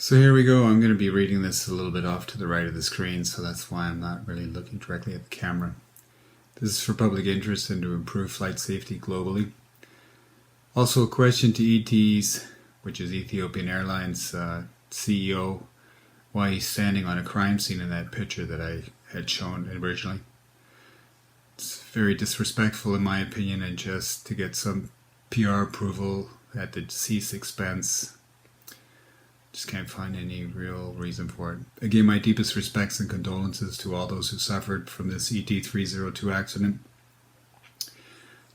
So here we go. I'm going to be reading this a little bit off to the right of the screen, so that's why I'm not really looking directly at the camera. This is for public interest and to improve flight safety globally. Also a question to ET's, which is Ethiopian Airlines CEO, why he's standing on a crime scene in that picture that I had shown originally. It's very disrespectful in my opinion, and just to get some PR approval at the deceased's expense. Just can't find any real reason for it. Again, my deepest respects and condolences to all those who suffered from this ET302 accident.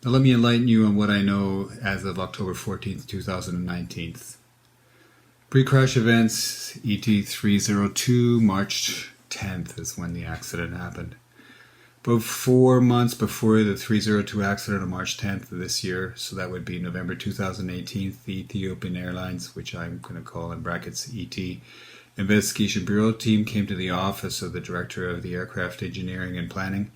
Now let me enlighten you on what I know as of October 14th, 2019. Pre-crash events, ET302, March 10th is when the accident happened. About 4 months before the 302 accident on March 10th of this year, so that would be November 2018, the Ethiopian Airlines, which I'm going to call in brackets ET, Investigation Bureau team came to the office of the Director of the Aircraft Engineering and Planning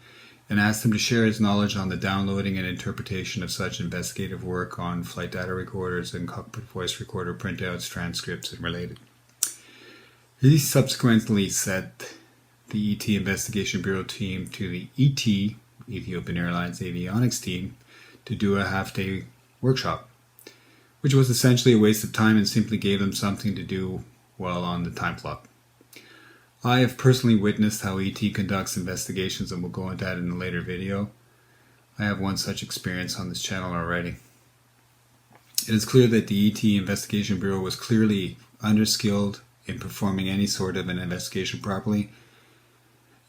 and asked him to share his knowledge on the downloading and interpretation of such investigative work on flight data recorders and cockpit voice recorder printouts, transcripts, and related. He subsequently sent the ET Investigation Bureau team to the ET, Ethiopian Airlines Avionics team, to do a half-day workshop, which was essentially a waste of time and simply gave them something to do while on the time clock. I have personally witnessed how ET conducts investigations, and we'll go into that in a later video. I have one such experience on this channel already. It is clear that the ET Investigation Bureau was clearly underskilled in performing any sort of an investigation properly,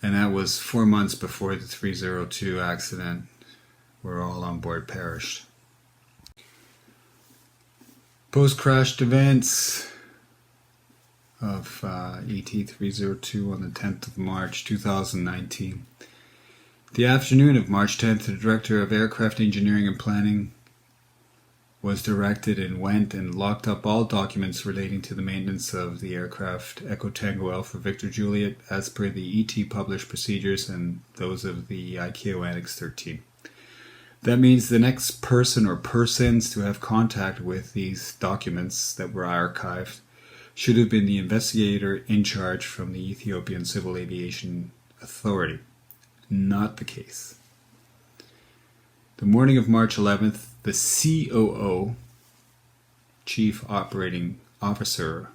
and that was 4 months before the 302 accident, where all on board perished. Post-crash events of ET302 on the 10th of March 2019. The afternoon of March 10th, the Director of Aircraft Engineering and Planning was directed and went and locked up all documents relating to the maintenance of the aircraft Echo Tango Alpha Victor Juliet as per the ET published procedures and those of the ICAO Annex 13. That means the next person or persons to have contact with these documents that were archived should have been the investigator in charge from the Ethiopian Civil Aviation Authority. Not the case. The morning of March 11th, the COO, Chief Operating Officer,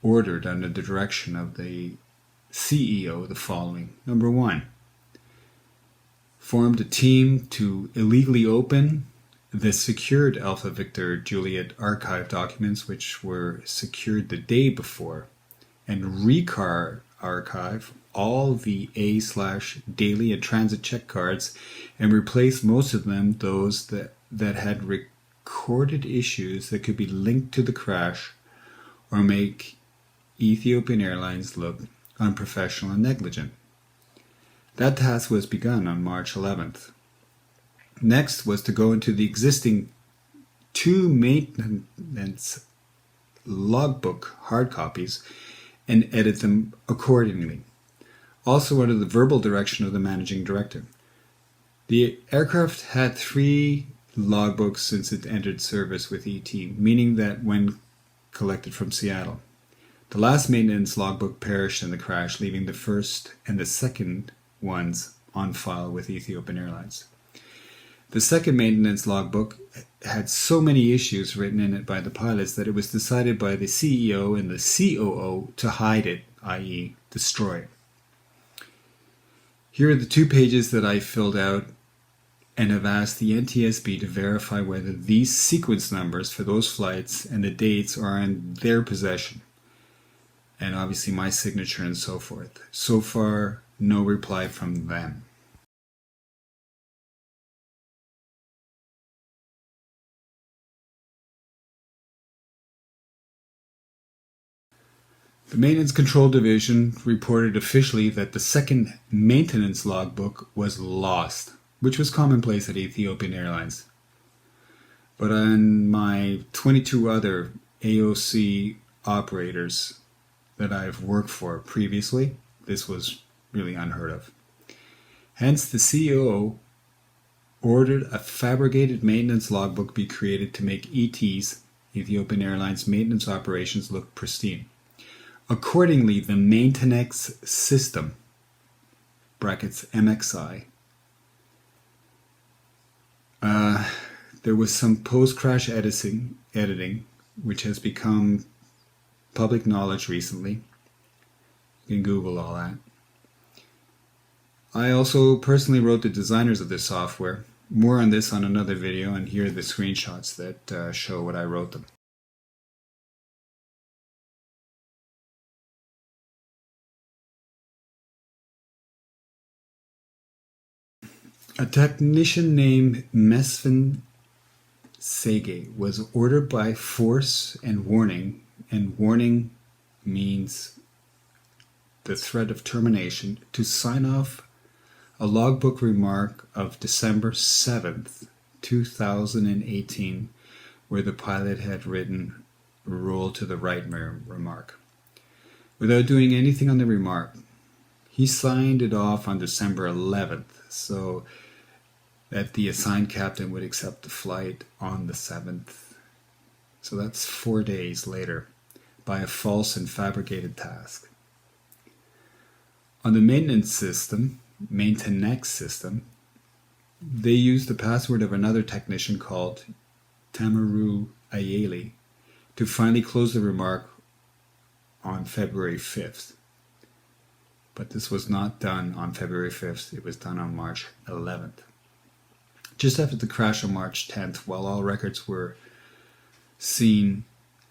ordered under the direction of the CEO the following. Number 1, formed a team to illegally open the secured Alpha Victor Juliet archive documents, which were secured the day before, and archive all the A/daily and transit check cards and replace most of them those that had recorded issues that could be linked to the crash or make Ethiopian Airlines look unprofessional and negligent. That task was begun on March 11th. Next was to go into the existing 2 maintenance logbook hard copies and edit them accordingly, also under the verbal direction of the managing director. The aircraft had 3 logbooks since it entered service with ET, meaning that when collected from Seattle. The last maintenance logbook perished in the crash, leaving the first and the second ones on file with Ethiopian Airlines. The second maintenance logbook had so many issues written in it by the pilots that it was decided by the CEO and the COO to hide it, i.e. destroy it. Here are the 2 pages that I filled out and have asked the NTSB to verify whether these sequence numbers for those flights and the dates are in their possession. And obviously my signature and so forth. So far, no reply from them. The Maintenance Control Division reported officially that the second maintenance logbook was lost, which was commonplace at Ethiopian Airlines. But on my 22 other AOC operators that I've worked for previously, this was really unheard of. Hence, the CEO ordered a fabricated maintenance logbook be created to make ET's Ethiopian Airlines maintenance operations looked pristine. Accordingly, the maintenance system, brackets MXI, there was some post-crash editing, which has become public knowledge recently. You can Google all that. I also personally wrote the designers of this software. More on this on another video, and here are the screenshots that show what I wrote them. A technician named Mesfin Sege was ordered by force and warning means the threat of termination, to sign off a logbook remark of December 7th, 2018, where the pilot had written "roll to the right" remark. Without doing anything on the remark, he signed it off on December 11th, so that the assigned captain would accept the flight on the 7th. So that's 4 days later, by a false and fabricated task. On the maintenance system, they used the password of another technician called Tamaru Ayeli to finally close the remark on February 5th. But this was not done on February 5th, it was done on March 11th. Just after the crash on March 10th, while all records were seen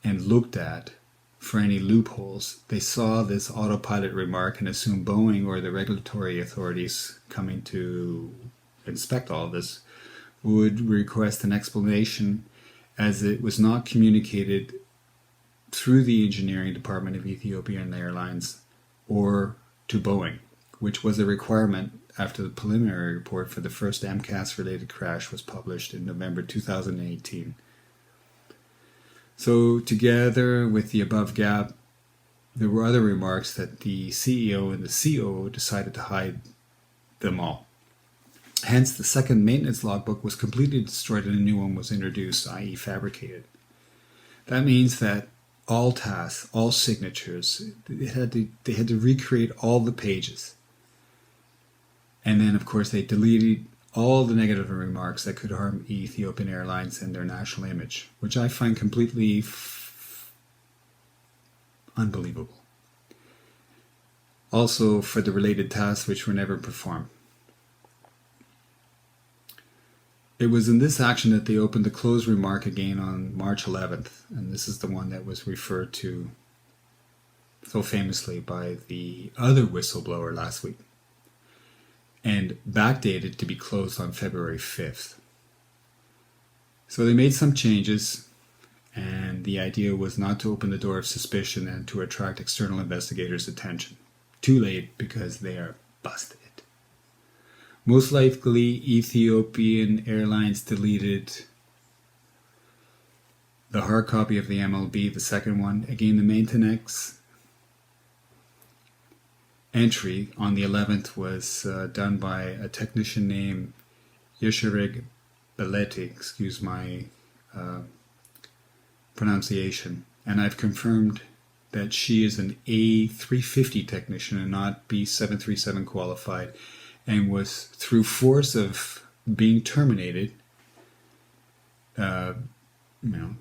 and looked at for any loopholes, they saw this autopilot remark and assumed Boeing or the regulatory authorities coming to inspect all this would request an explanation, as it was not communicated through the engineering department of Ethiopian Airlines or to Boeing, which was a requirement after the preliminary report for the first MCAS-related crash was published in November 2018. So together with the above gap, there were other remarks that the CEO and the COO decided to hide them all. Hence, the second maintenance logbook was completely destroyed and a new one was introduced, i.e. fabricated. That means that all tasks, all signatures, they had to recreate all the pages. And then, of course, they deleted all the negative remarks that could harm Ethiopian Airlines and their national image, which I find completely unbelievable. Also, for the related tasks which were never performed. It was in this action that they opened the closed remark again on March 11th, and this is the one that was referred to so famously by the other whistleblower last week, and backdated to be closed on February 5th. So they made some changes, and the idea was not to open the door of suspicion and to attract external investigators' attention. Too late, because they are busted. Most likely, Ethiopian Airlines deleted the hard copy of the MLB, the second one. Again, the maintenance entry on the 11th was done by a technician named Yeshirig Beleti, excuse my pronunciation, and I've confirmed that she is an A350 technician and not B737 qualified, and was through force of being terminated,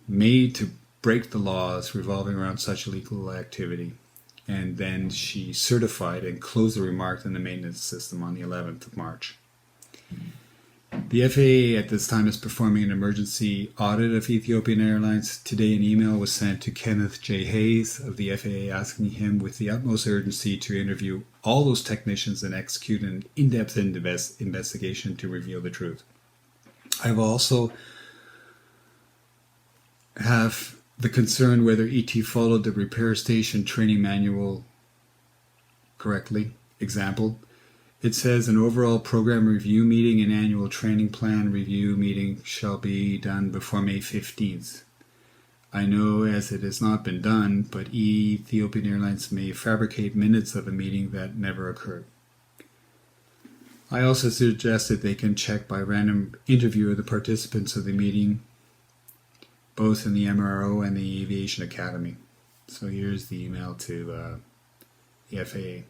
made to break the laws revolving around such illegal activity. And then she certified and closed the remark in the maintenance system on the 11th of March. The FAA at this time is performing an emergency audit of Ethiopian Airlines. Today an email was sent to Kenneth J. Hayes of the FAA asking him with the utmost urgency to interview all those technicians and execute an in-depth investigation to reveal the truth. I've also have the concern whether ET followed the repair station training manual correctly. Example, it says an overall program review meeting and annual training plan review meeting shall be done before May 15th. I know as it has not been done, but Ethiopian Airlines may fabricate minutes of a meeting that never occurred. I also suggested they can check by random interview of the participants of the meeting, both in the MRO and the Aviation Academy. So here's the email to the FAA.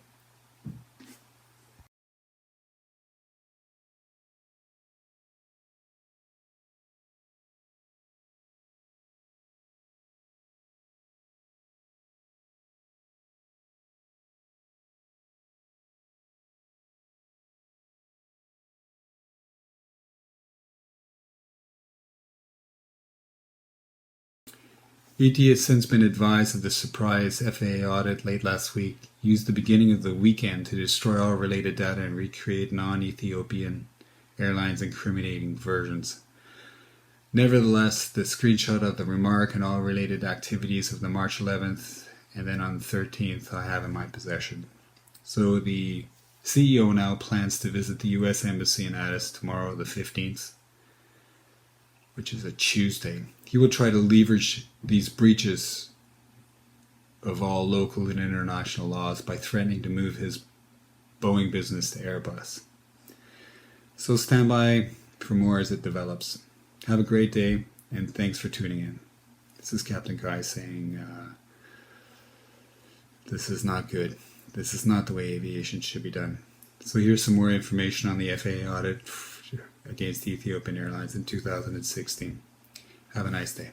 ET has since been advised of the surprise FAA audit late last week used the beginning of the weekend to destroy all related data and recreate non-Ethiopian airlines' incriminating versions. Nevertheless, the screenshot of the remark and all related activities of the March 11th and then on the 13th I have in my possession. So the CEO now plans to visit the US Embassy in Addis tomorrow, the 15th, which is a Tuesday. He will try to leverage these breaches of all local and international laws by threatening to move his Boeing business to Airbus. So stand by for more as it develops. Have a great day, and thanks for tuning in. This is Captain Guy saying, this is not good. This is not the way aviation should be done. So here's some more information on the FAA audit against Ethiopian Airlines in 2016. Have a nice day.